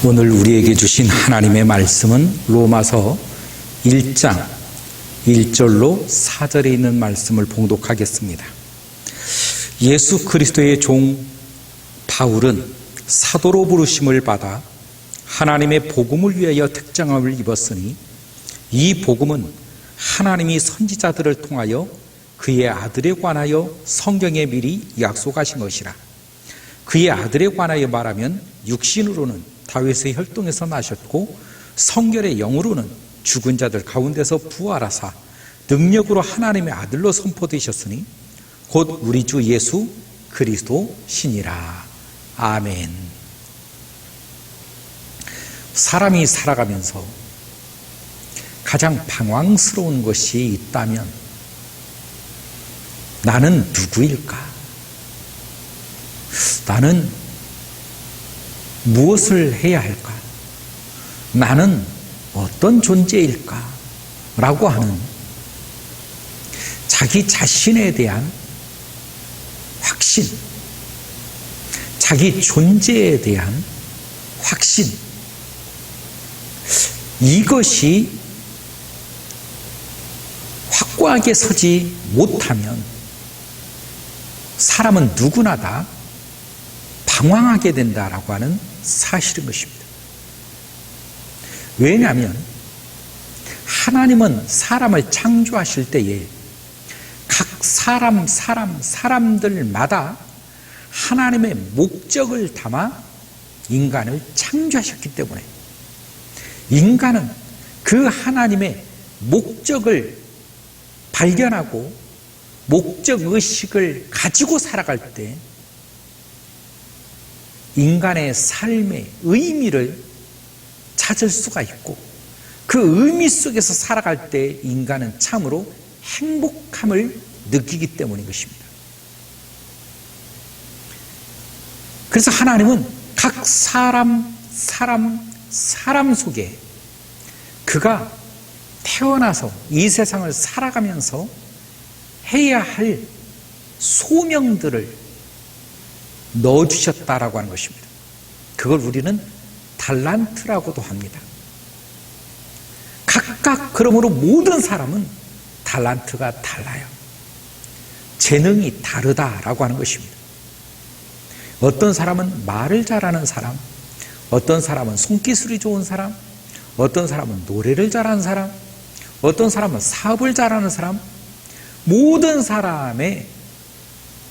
오늘 우리에게 주신 하나님의 말씀은 로마서 1장 1절로 4절에 있는 말씀을 봉독하겠습니다. 예수 그리스도의 종 바울은 사도로 부르심을 받아 하나님의 복음을 위하여 특정함을 입었으니 이 복음은 하나님이 선지자들을 통하여 그의 아들에 관하여 성경에 미리 약속하신 것이라. 그의 아들에 관하여 말하면 육신으로는 다윗의 혈통에서 나셨고 성결의 영으로는 죽은 자들 가운데서 부활하사 능력으로 하나님의 아들로 선포되셨으니 곧 우리 주 예수 그리스도시니라. 아멘. 사람이 살아가면서 가장 방황스러운 것이 있다면 나는 누구일까? 나는 무엇을 해야 할까? 나는 어떤 존재일까? 라고 하는 자기 자신에 대한 확신, 자기 존재에 대한 확신, 이것이 확고하게 서지 못하면 사람은 누구나 다 방황하게 된다라고 하는 사실인 것입니다. 왜냐하면 하나님은 사람을 창조하실 때에 각 사람들마다 하나님의 목적을 담아 인간을 창조하셨기 때문에 인간은 그 하나님의 목적을 발견하고 목적의식을 가지고 살아갈 때 인간의 삶의 의미를 찾을 수가 있고 그 의미 속에서 살아갈 때 인간은 참으로 행복함을 느끼기 때문인 것입니다. 그래서 하나님은 각 사람 속에 그가 태어나서 이 세상을 살아가면서 해야 할 소명들을 넣어주셨다라고 하는 것입니다. 그걸 우리는 달란트라고도 합니다. 각각 그러므로 모든 사람은 달란트가 달라요. 재능이 다르다라고 하는 것입니다. 어떤 사람은 말을 잘하는 사람, 어떤 사람은 손기술이 좋은 사람, 어떤 사람은 노래를 잘하는 사람, 어떤 사람은 사업을 잘하는 사람, 모든 사람의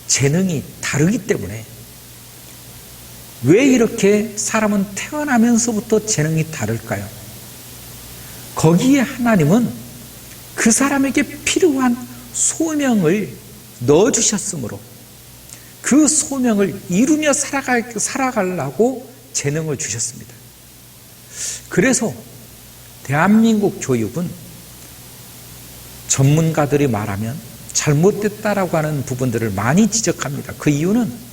재능이 다르기 때문에 왜 이렇게 사람은 태어나면서부터 재능이 다를까요? 거기에 하나님은 그 사람에게 필요한 소명을 넣어주셨으므로 그 소명을 이루며 살아가려고 재능을 주셨습니다. 그래서 대한민국 교육은 전문가들이 말하면 잘못됐다라고 하는 부분들을 많이 지적합니다. 그 이유는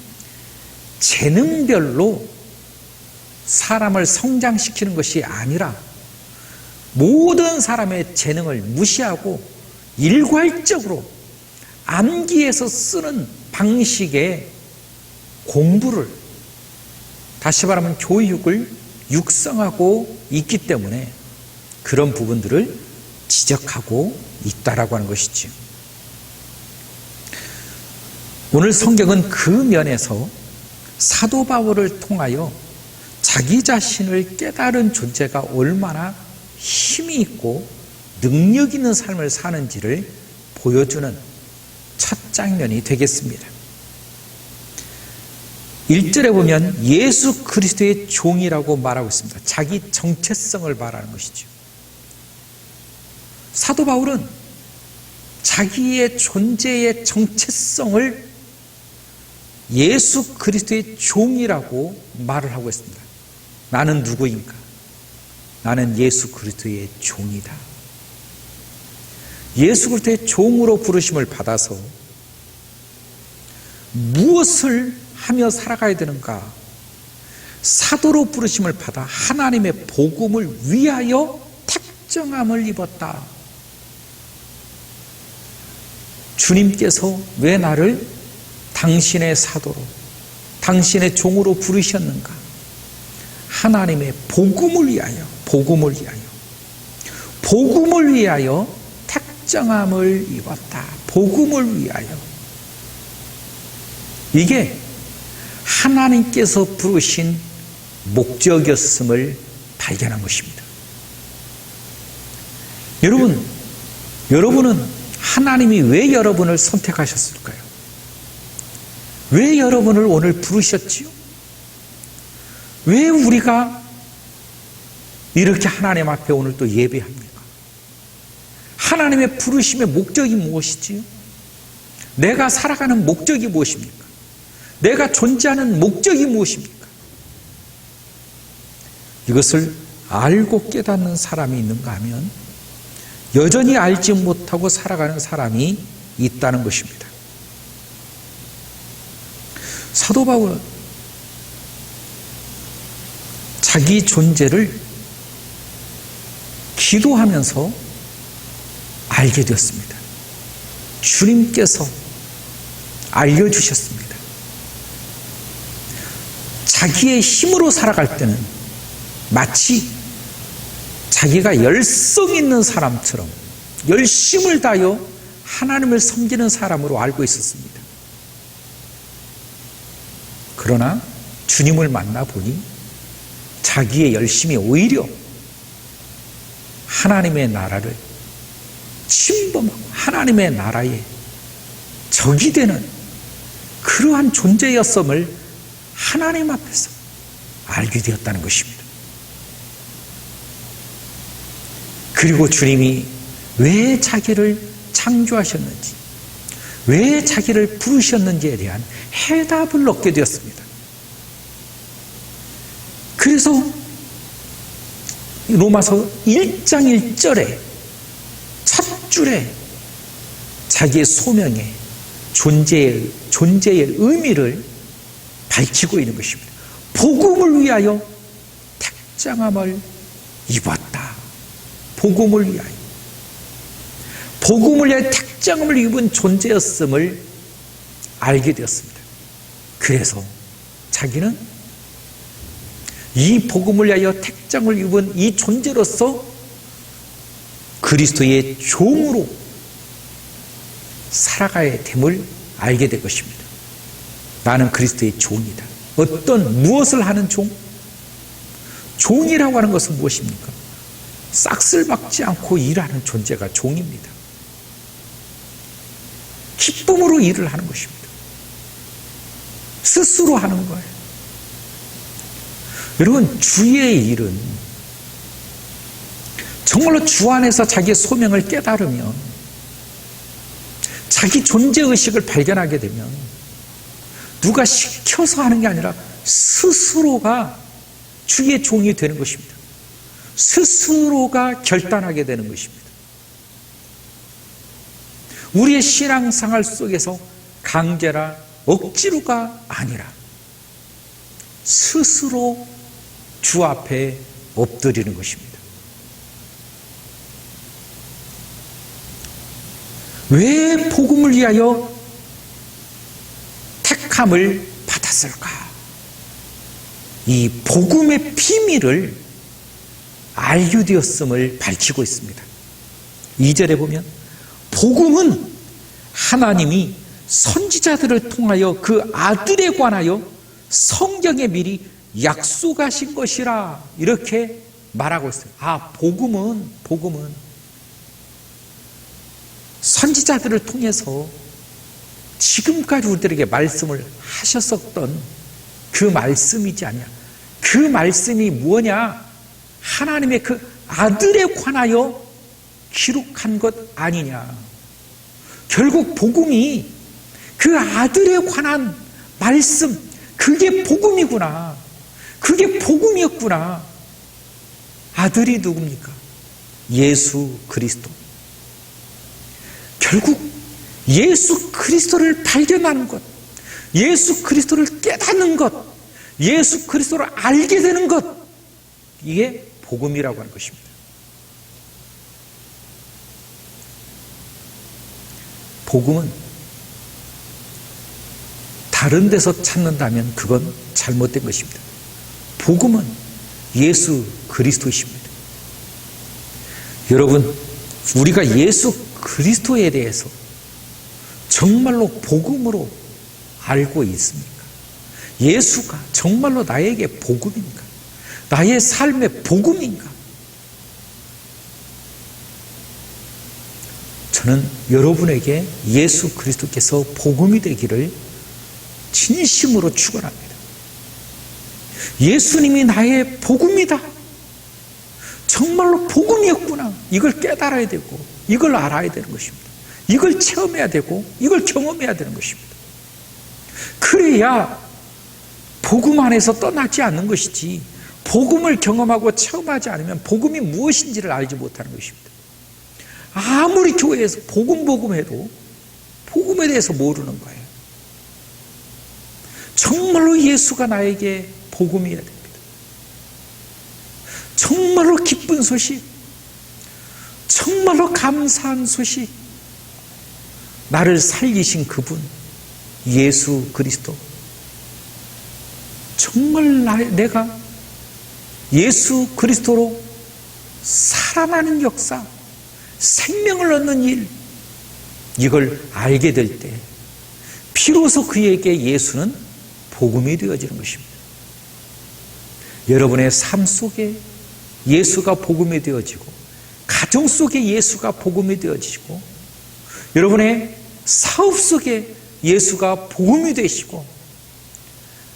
재능별로 사람을 성장시키는 것이 아니라 모든 사람의 재능을 무시하고 일괄적으로 암기해서 쓰는 방식의 공부를, 다시 말하면 교육을 육성하고 있기 때문에 그런 부분들을 지적하고 있다라고 하는 것이죠. 오늘 성경은 그 면에서 사도 바울을 통하여 자기 자신을 깨달은 존재가 얼마나 힘이 있고 능력 있는 삶을 사는지를 보여주는 첫 장면이 되겠습니다. 1절에 보면 예수 그리스도의 종이라고 말하고 있습니다. 자기 정체성을 말하는 것이죠. 사도 바울은 자기의 존재의 정체성을 예수 그리스도의 종이라고 말을 하고 있습니다. 나는 누구인가? 나는 예수 그리스도의 종이다. 예수 그리스도의 종으로 부르심을 받아서 무엇을 하며 살아가야 되는가? 사도로 부르심을 받아 하나님의 복음을 위하여 택정함을 입었다. 주님께서 왜 나를 당신의 사도로, 당신의 종으로 부르셨는가? 하나님의 복음을 위하여, 복음을 위하여, 복음을 위하여 택정함을 입었다. 복음을 위하여. 이게 하나님께서 부르신 목적이었음을 발견한 것입니다. 여러분은 하나님이 왜 여러분을 선택하셨을까요? 왜 여러분을 오늘 부르셨지요? 왜 우리가 이렇게 하나님 앞에 오늘 또 예배합니까? 하나님의 부르심의 목적이 무엇이지요? 내가 살아가는 목적이 무엇입니까? 내가 존재하는 목적이 무엇입니까? 이것을 알고 깨닫는 사람이 있는가 하면 여전히 알지 못하고 살아가는 사람이 있다는 것입니다. 사도 바울은 자기 존재를 기도하면서 알게 되었습니다. 주님께서 알려주셨습니다. 자기의 힘으로 살아갈 때는 마치 자기가 열성 있는 사람처럼 열심을 다하여 하나님을 섬기는 사람으로 알고 있었습니다. 그러나 주님을 만나보니 자기의 열심이 오히려 하나님의 나라를 침범하고 하나님의 나라에 적이 되는 그러한 존재였음을 하나님 앞에서 알게 되었다는 것입니다. 그리고 주님이 왜 자기를 창조하셨는지, 왜 자기를 부르셨는지에 대한 해답을 얻게 되었습니다. 그래서 로마서 1장 1절에 첫 줄에 자기의 소명의 존재의 의미를 밝히고 있는 것입니다. 복음을 위하여 택정함을 입었다. 복음을 위하여. 복음을 위하여 택정함을 입은 존재였음을 알게 되었습니다. 그래서 자기는 이 복음을 위하여 택정을 입은 이 존재로서 그리스도의 종으로 살아가야 됨을 알게 될 것입니다. 나는 그리스도의 종이다. 무엇을 하는 종? 종이라고 하는 것은 무엇입니까? 싹쓸 박지 않고 일하는 존재가 종입니다. 기쁨으로 일을 하는 것입니다. 스스로 하는 거예요. 여러분, 주의 일은 정말로 주 안에서 자기의 소명을 깨달으면, 자기 존재의식을 발견하게 되면 누가 시켜서 하는 게 아니라 스스로가 주의 종이 되는 것입니다. 스스로가 결단하게 되는 것입니다. 우리의 신앙생활 속에서 강제나 억지로가 아니라 스스로 주 앞에 엎드리는 것입니다. 왜 복음을 위하여 택함을 받았을까? 이 복음의 비밀을 알게 되었음을 밝히고 있습니다. 2절에 보면 복음은 하나님이 선지자들을 통하여 그 아들에 관하여 성경에 미리 약속하신 것이라 이렇게 말하고 있어요. 복음은 선지자들을 통해서 지금까지 우리들에게 말씀을 하셨었던 그 말씀이지 않냐. 그 말씀이 뭐냐? 하나님의 그 아들에 관하여 기록한 것 아니냐. 결국 복음이 그 아들에 관한 말씀, 그게 복음이구나. 그게 복음이었구나. 아들이 누굽니까? 예수 그리스도. 결국 예수 그리스도를 발견하는 것, 예수 그리스도를 깨닫는 것, 예수 그리스도를 알게 되는 것, 이게 복음이라고 하는 것입니다. 복음은 다른 데서 찾는다면 그건 잘못된 것입니다. 복음은 예수 그리스도십니다. 여러분, 우리가 예수 그리스도에 대해서 정말로 복음으로 알고 있습니까? 예수가 정말로 나에게 복음인가? 나의 삶의 복음인가? 저는 여러분에게 예수 그리스도께서 복음이 되기를 진심으로 축원합니다. 예수님이 나의 복음이다. 정말로 복음이었구나. 이걸 깨달아야 되고 이걸 알아야 되는 것입니다. 이걸 체험해야 되고 이걸 경험해야 되는 것입니다. 그래야 복음 안에서 떠나지 않는 것이지, 복음을 경험하고 체험하지 않으면 복음이 무엇인지를 알지 못하는 것입니다. 아무리 교회에서 복음 해도 복음에 대해서 모르는 거예요. 정말로 예수가 나에게 복음이어야 됩니다. 정말로 기쁜 소식, 정말로 감사한 소식, 나를 살리신 그분 예수 그리스도, 정말 내가 예수 그리스도로 살아나는 역사, 생명을 얻는 일, 이걸 알게 될 때 비로소 그에게 예수는 복음이 되어지는 것입니다. 여러분의 삶 속에 예수가 복음이 되어지고, 가정 속에 예수가 복음이 되어지고, 여러분의 사업 속에 예수가 복음이 되시고,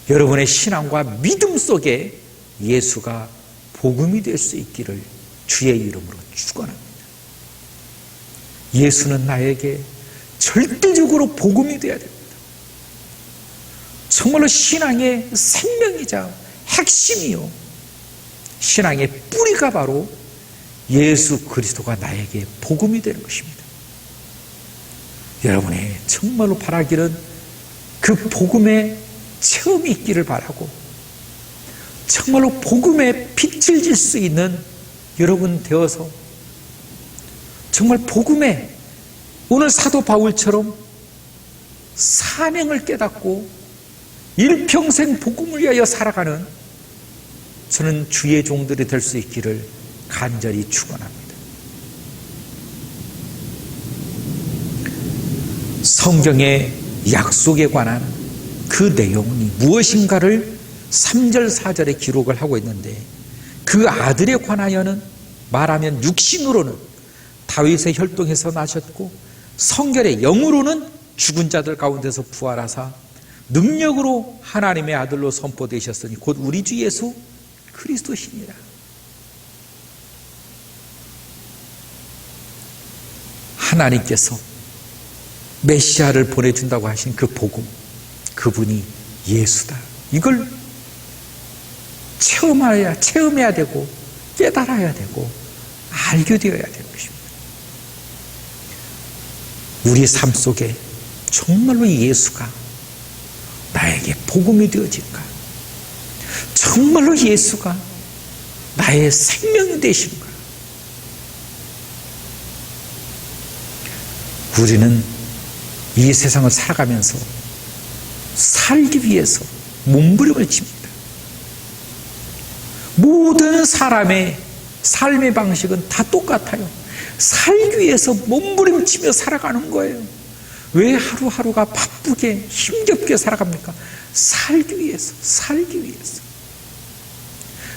여러분의 신앙과 믿음 속에 예수가 복음이 될 수 있기를 주의 이름으로 축원합니다. 예수는 나에게 절대적으로 복음이 되어야 됩니다. 정말로 신앙의 생명이자 핵심이요, 신앙의 뿌리가 바로 예수 그리스도가 나에게 복음이 되는 것입니다. 여러분의 정말로 바라기는 그 복음의 체험이 있기를 바라고, 정말로 복음의 빛을 질 수 있는 여러분 되어서 정말 복음에 오늘 사도 바울처럼 사명을 깨닫고 일평생 복음을 위하여 살아가는 저는 주의 종들이 될 수 있기를 간절히 축원합니다. 성경의 약속에 관한 그 내용이 무엇인가를 3절 4절에 기록을 하고 있는데, 그 아들에 관하여는 말하면 육신으로는 다윗의 혈통에서 나셨고, 성결의 영으로는 죽은 자들 가운데서 부활하사 능력으로 하나님의 아들로 선포되셨으니 곧 우리 주 예수 그리스도시니라. 하나님께서 메시아를 보내준다고 하신 그 복음, 그분이 예수다. 이걸 체험해야 되고 깨달아야 되고 알게 되어야 되는 것입니다. 우리 삶 속에 정말로 예수가 나에게 복음이 되어질까? 정말로 예수가 나의 생명이 되신가? 우리는 이 세상을 살아가면서 살기 위해서 몸부림을 칩니다. 모든 사람의 삶의 방식은 다 똑같아요. 살기 위해서 몸부림치며 살아가는 거예요. 왜 하루하루가 바쁘게 힘겹게 살아갑니까? 살기 위해서, 살기 위해서.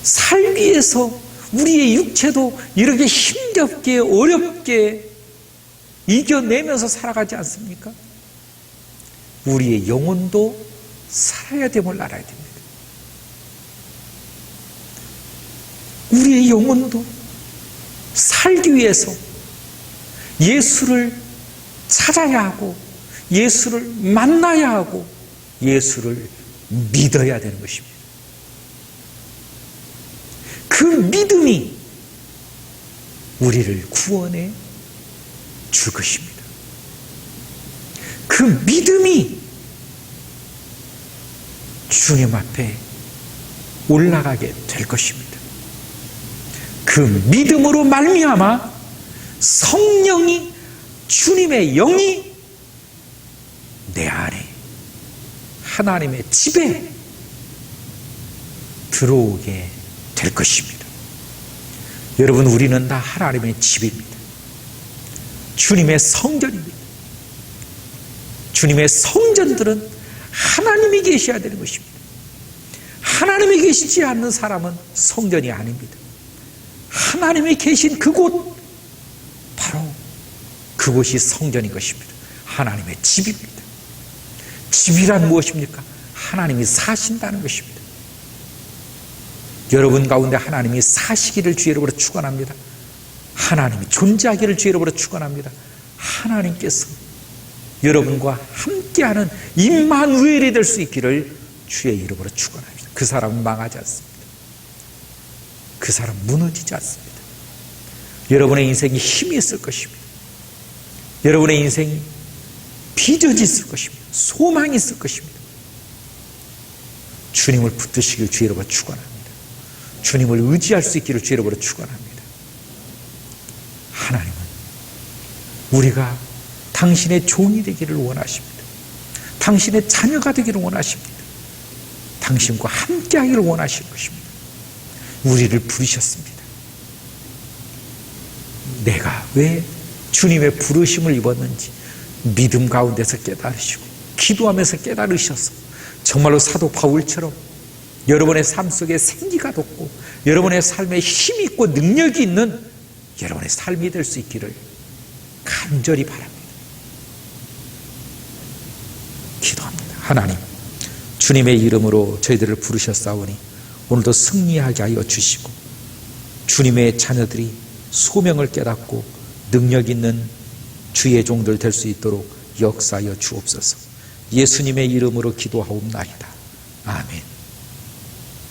살기 위해서 우리의 육체도 이렇게 힘겹게 어렵게 이겨내면서 살아가지 않습니까? 우리의 영혼도 살아야 됨을 알아야 됩니다. 우리의 영혼도 살기 위해서 예수를 찾아야 하고, 예수를 만나야 하고, 예수를 믿어야 되는 것입니다. 그 믿음이 우리를 구원해 줄 것입니다. 그 믿음이 주님 앞에 올라가게 될 것입니다. 그 믿음으로 말미암아 성령이, 주님의 영이 내 안에 하나님의 집에 들어오게 될 것입니다. 여러분, 우리는 다 하나님의 집입니다. 주님의 성전입니다. 주님의 성전들은 하나님이 계셔야 되는 것입니다. 하나님이 계시지 않는 사람은 성전이 아닙니다. 하나님이 계신 그곳, 바로 그곳이 성전인 것입니다. 하나님의 집입니다. 집이란 무엇입니까? 하나님이 사신다는 것입니다. 여러분 가운데 하나님이 사시기를 주의 이름으로 축원합니다. 하나님이 존재하기를 주의 이름으로 축원합니다. 하나님께서 여러분과 함께하는 임마누엘이 될 수 있기를 주의 이름으로 축원합니다. 그 사람은 망하지 않습니다. 그 사람 무너지지 않습니다. 여러분의 인생이 힘이 있을 것입니다. 여러분의 인생이 비전이 있을 것입니다. 소망이 있을 것입니다. 주님을 붙드시길 주의 이름으로 축원합니다. 주님을 의지할 수 있기를 주의 이름으로 축원합니다. 하나님은 우리가 당신의 종이 되기를 원하십니다. 당신의 자녀가 되기를 원하십니다. 당신과 함께하기를 원하시는 것입니다. 우리를 부르셨습니다. 내가 왜 주님의 부르심을 입었는지 믿음 가운데서 깨달으시고 기도하면서 깨달으셔서 정말로 사도 바울처럼 여러분의 삶 속에 생기가 돋고 여러분의 삶에 힘이 있고 능력이 있는 여러분의 삶이 될 수 있기를 간절히 바랍니다. 기도합니다. 하나님, 주님의 이름으로 저희들을 부르셨사오니 오늘도 승리하게 하여 주시고 주님의 자녀들이 소명을 깨닫고 능력 있는 주의 종들 될 수 있도록 역사하여 주옵소서. 예수님의 이름으로 기도하옵나이다. 아멘.